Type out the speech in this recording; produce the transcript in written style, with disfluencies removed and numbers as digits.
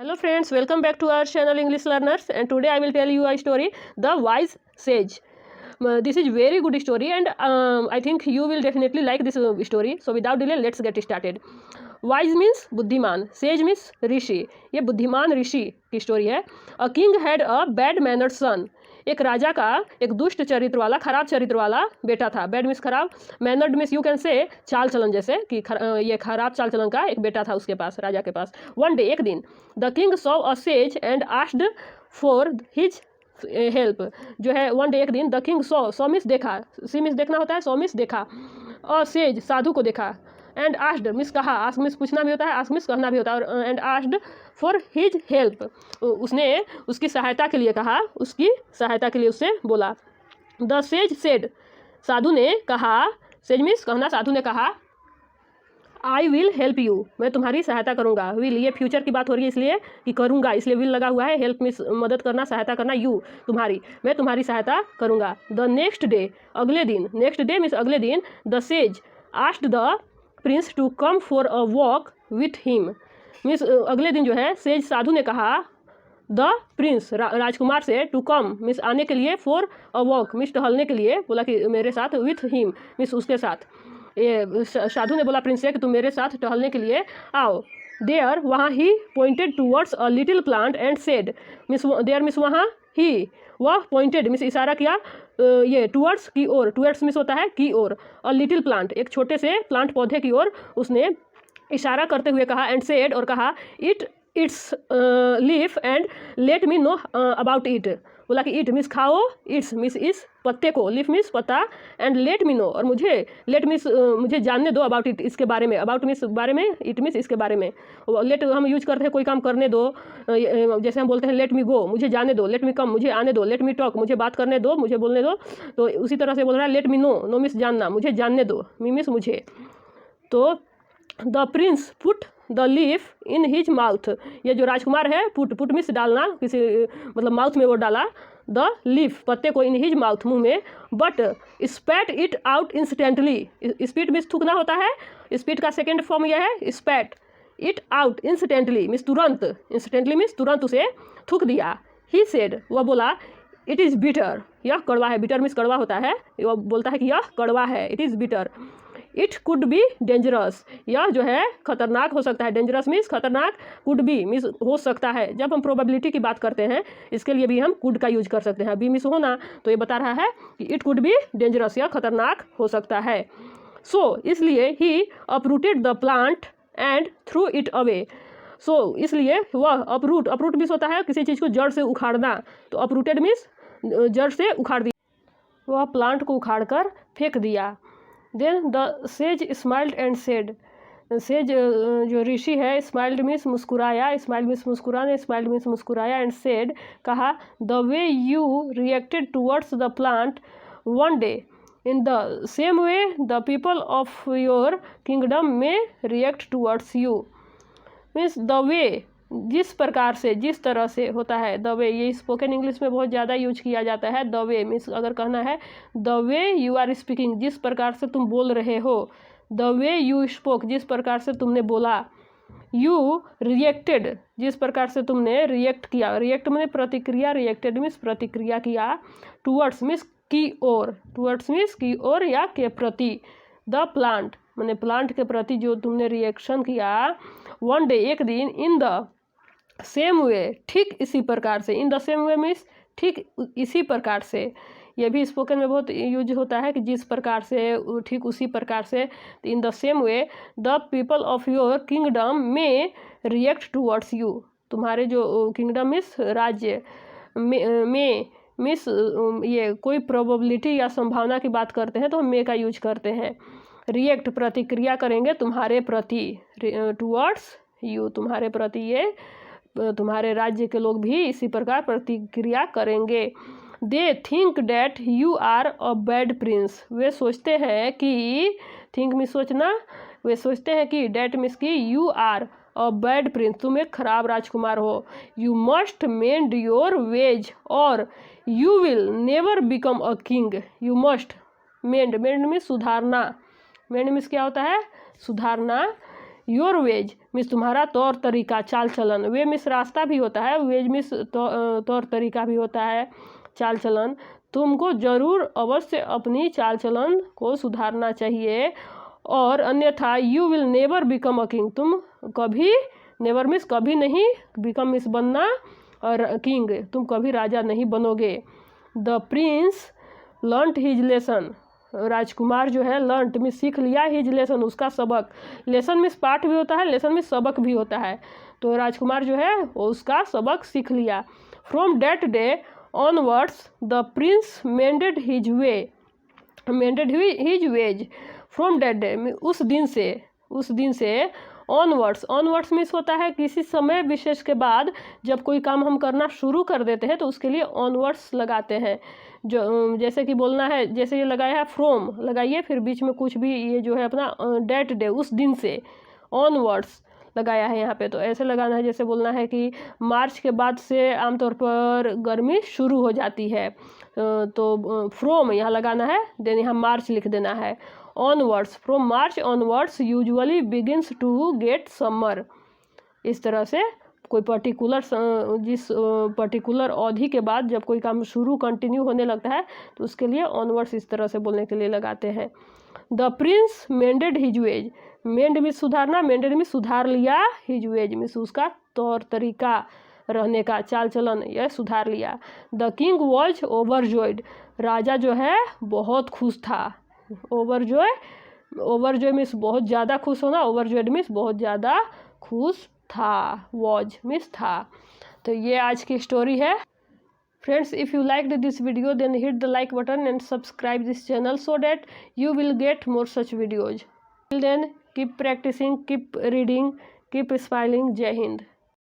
Hello friends, welcome back to our channel English Learners, and today I will tell you a story, The Wise Sage. This is very good story and I think you will definitely like this story. So without delay let's get started. Wise means बुद्धिमान, sage means ऋषि. ये बुद्धिमान ऋषि की story है. A king had a bad mannered son. एक राजा का एक दुष्ट चरित्र वाला, खराब चरित्र वाला बेटा था. बैड मिस खराब, mannered miss you can say चाल चलन, जैसे कि ये खराब चाल चलन का एक बेटा था उसके पास, राजा के पास. वन डे, एक दिन, the king saw a says and asked for his help. जो है वन डे, एक दिन, द किंग सॉ मिस देखा, सी मिस देखना होता है, सॉ मिस देखा, अ सेज साधु को देखा, एंड आस्क्ड मिस कहा, आस्क मिस पूछना भी होता है, आस्क मिस कहना भी होता है, और and asked for his help, उसने उसकी सहायता के लिए कहा, उसकी सहायता के लिए उससे बोला. द सेज सेड, साधु ने कहा, सेज मिस कहना, साधु ने कहा, आई विल हेल्प यू, मैं तुम्हारी सहायता करूंगा. विल, ये फ्यूचर की बात हो रही है इसलिए कि करूंगा, इसलिए विल लगा हुआ है. हेल्प मिस मदद करना, सहायता करना, यू तुम्हारी, मैं तुम्हारी सहायता करूंगा. द नेक्स्ट डे, अगले दिन, नेक्स्ट डे मिस अगले दिन, the sage asked the prince to come for a walk with him. Means अगले दिन जो है सेज साधु ने कहा द प्रिंस राजकुमार से, टू कम मीन्स आने के लिए, फॉर अ वॉक मीन्स टहलने के लिए, बोला कि मेरे साथ, विथ हिम मीन्स उसके साथ. ये साधु ने बोला प्रिंस से कि तुम मेरे साथ टहलने के लिए आओ. देयर, वहाँ ही pointed towards a little plant and said, miss there miss वहाँ ही, वह पॉइंटेड मिस इशारा किया, ये टूवर्ड्स की ओर, टूवर्ड्स मिस होता है की ओर, अ लिटिल प्लांट एक छोटे से प्लांट पौधे की ओर उसने इशारा करते हुए कहा, एंड सेड और कहा, it's leaf and let me know about it. बोला कि इट मिस खाओ, इट्स मिस इस पत्ते को, लीफ मिस पत्ता, एंड लेट मी नो और मुझे, लेट मिस मुझे जानने दो, अबाउट इट इसके बारे में, अबाउट मिस बारे में, इट मिस इसके बारे में. लेट हम यूज करते हैं कोई काम करने दो, जैसे हम बोलते हैं लेट मी गो, मुझे जाने दो, लेट मी कम, मुझे आने दो, लेट मी टॉक, मुझे बात करने दो, मुझे बोलने दो. तो उसी तरह से बोल रहा है let me know, know miss जानना, मुझे जानने दो, मी मिस मुझे. तो the prince put the leaf in his mouth, ये जो राजकुमार है, पुट मिस डालना, किसी मतलब माउथ में वो डाला, द लीफ पत्ते को, इन हिज माउथ मुंह में, but spat it out instantly. Spit miss थूकना होता है, स्पीट का सेकेंड फॉर्म यह है spat it out instantly miss तुरंत, इंस्टेंटली मिस तुरंत उसे थूक दिया. ही सेड, वह बोला, इट इज़ बिटर, यह कड़वा है. बिटर मिस कड़वा होता है, वह बोलता है कि यह कड़वा है, it is bitter. It could be dangerous, यह जो है खतरनाक हो सकता है. डेंजरस मीन्स खतरनाक, कुड बी मीन्स हो सकता है. जब हम प्रोबेबिलिटी की बात करते हैं इसके लिए भी हम कुड का यूज कर सकते हैं. बी मिस होना, तो ये बता रहा है कि इट कुड बी डेंजरस, यह खतरनाक हो सकता है. सो इसलिए ही uprooted the plant and threw it away. So इसलिए वह अपरूट, अपरूट मीन्स होता है किसी चीज़ को जड़ से उखाड़ना, तो अपरूटेड मीन्स जड़ से उखाड़ दिया, वह प्लांट को उखाड़ कर फेंक दिया. Then the sage smiled and said, sage जो ऋषि है, स्माइल्ड मीन्स मुस्कुराया, स्माइल्ड मीन्स मुस्कुराने, स्माइल्ड मीन्स मुस्कुराया, एंड सेड कहा, the way you reacted towards the plant one day, in the same way the people of your kingdom में react towards you. Means the way, जिस प्रकार से, जिस तरह से होता है, द वे, ये स्पोकन इंग्लिश में बहुत ज़्यादा यूज किया जाता है. द वे मीन्स अगर कहना है the way you are speaking, जिस प्रकार से तुम बोल रहे हो, द वे यू स्पोक, जिस प्रकार से तुमने बोला, यू रिएक्टेड, जिस प्रकार से तुमने रिएक्ट किया, रिएक्ट मैंने प्रतिक्रिया, रिएक्टेड मीन्स प्रतिक्रिया किया, टूवर्ड्स मीन्स की ओर, टूवर्ड्स मीन्स की ओर या के प्रति, द प्लांट मैंने प्लांट के प्रति जो तुमने रिएक्शन किया, वन डे एक दिन, इन द सेम वे ठीक इसी प्रकार से, इन द सेम वे मीन्स ठीक इसी प्रकार से. ये भी स्पोकन में बहुत यूज होता है कि जिस प्रकार से, ठीक उसी प्रकार से. इन the same way the people of your kingdom में रिएक्ट टूवर्ड्स यू, तुम्हारे जो किंगडम मीन्स राज्य, में मीन्स ये कोई प्रोबेबिलिटी या संभावना की बात करते हैं तो हम मे का यूज करते हैं. रिएक्ट प्रतिक्रिया करेंगे तुम्हारे प्रति, टूवर्ड्स यू तुम्हारे प्रति, ये तुम्हारे राज्य के लोग भी इसी प्रकार प्रतिक्रिया करेंगे. They think that you are a bad prince, वे सोचते हैं कि, थिंक मिस सोचना, वे सोचते हैं कि, डैट मिस की, you are a bad prince, तुम एक खराब राजकुमार हो. You must mend your ways और you will never become a king. You must, mend, mend miss सुधारना, मेंड मिस क्या होता है, सुधारना. योर वेज मीन्स तुम्हारा तौर तरीका, चाल चलन। वे मीन्स रास्ता भी होता है, वेज मीन्स तौर तरीका भी होता है, चाल चलन। तुमको ज़रूर अवश्य अपनी चाल चलन को सुधारना चाहिए, और अन्यथा you will never become a king, तुम कभी, नेवर मीन्स कभी नहीं, बिकम मीन्स बनना, और किंग तुम कभी राजा नहीं बनोगे। The prince learned his lesson, राजकुमार जो है लर्नड मीन्स सीख लिया, हिज लेसन उसका सबक, लेसन मीन्स पाठ भी होता है, लेसन मीन्स सबक भी होता है, तो राजकुमार जो है वो उसका सबक सीख लिया। From that day onwards the prince mended his way, mended his ways. From that day उस दिन से ऑनवर्ड्स, ऑनवर्ड्स मीन्स होता है किसी समय विशेष के बाद जब कोई काम हम करना शुरू कर देते हैं तो उसके लिए ऑनवर्ड्स लगाते हैं। जो जैसे कि बोलना है, जैसे ये लगाया है फ्रॉम लगाइए, फिर बीच में कुछ भी ये जो है अपना डेट डे उस दिन से, ऑनवर्ड्स लगाया है यहाँ पे, तो ऐसे लगाना है जैसे बोलना है कि मार्च के बाद से आमतौर पर गर्मी शुरू हो जाती है, तो फ्रॉम यहाँ लगाना है, देन यहाँ मार्च लिख देना है। Onwards, from March onwards usually begins to get summer. इस तरह से कोई पर्टिकुलर जिस पर्टिकुलर अवधि के बाद जब कोई काम शुरू कंटिन्यू होने लगता है तो उसके लिए ऑनवर्ड्स इस तरह से बोलने के लिए लगाते हैं। The prince mended his ways, mend में सुधारना, मेंडेड में सुधार लिया, हिज वेज में उसका तौर तरीका रहने का, चाल चलन यह सुधार लिया। द किंग वॉज ओवरजॉयड, राजा जो है बहुत खुश था। ओवरजॉय, ओवरजॉय मीन्स बहुत ज़्यादा खुश होना, ओवरजॉयड मीन्स बहुत ज़्यादा खुश था, वॉज मीन्स था। तो ये आज की स्टोरी है। Friends, if you liked this video, then hit the like button and subscribe this channel so that you will get more such videos. Till then, keep practicing, keep reading, keep smiling. Jai Hind.